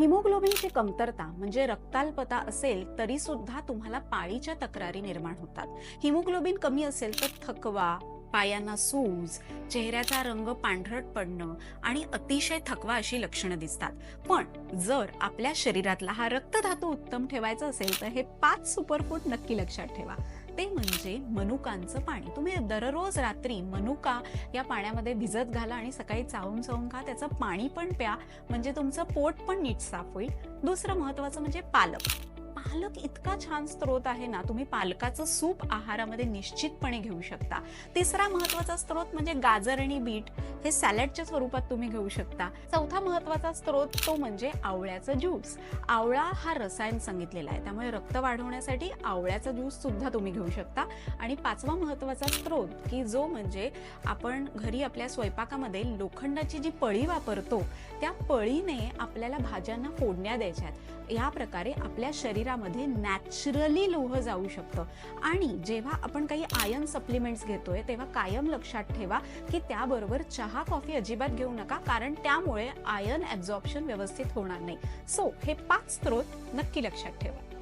हिमोग्लोबिनची कमतरता म्हणजे रक्ताल्पता असेल तरी सुद्धा तुम्हाला पाळीच्या तक्रारी निर्माण होतात. हिमोग्लोबिन कमी असेल तर थकवा, पायांना सूज, चेहऱ्याचा रंग पांढरट पडणं आणि अतिशय थकवा अशी लक्षणं दिसतात. पण जर आपल्या शरीरातला हा रक्तधातू उत्तम ठेवायचा असेल तर हे 5 सुपरफूड नक्की लक्षात ठेवा. ते म्हणजे मनुकांचं पाणी. तुम्ही दररोज रात्री मनुका या पाण्यामध्ये भिजत घाला आणि सकाळी चावून चावून खा. त्याचं पाणी पण प्या, म्हणजे तुमचं पोट पण नीट साफ होईल. दुसरं महत्वाचं म्हणजे पालक. पालक इतका छान स्रोत आहे ना, तुम्ही पालकाचं सूप आहारामध्ये निश्चितपणे घेऊ शकता. तिसरा महत्वाचा स्रोत म्हणजे गाजर आणि बीट, हे सॅलडच्या स्वरूपात तुम्ही घेऊ शकता. चौथा महत्वाचा स्रोत तो म्हणजे आवळ्याचं ज्यूस. आवळा हा रसायन सांगितलेला आहे, त्यामुळे रक्त वाढवण्यासाठी आवळ्याचा ज्यूस सुद्धा तुम्ही घेऊ शकता. आणि पाचवा महत्वाचा स्रोत की जो म्हणजे आपण घरी आपल्या स्वयंपाकामध्ये लोखंडाची जी पळी वापरतो, त्या पळीने आपल्याला भाज्यांना फोडण्या द्यायच्यात. या प्रकारे आपल्या शरीरामध्ये नॅचरली लोह जाऊ शकतं. आणि जेव्हा आपण काही आयर्न सप्लिमेंट्स घेतोय तेव्हा कायम लक्षात ठेवा की त्याबरोबर चहा कॉफी अजिबात घेऊ नका, कारण त्यामुळे आयर्न ॲब्झॉर्प्शन व्यवस्थित होणार नाही. सो हे 5 स्रोत नक्की लक्षात ठेवा.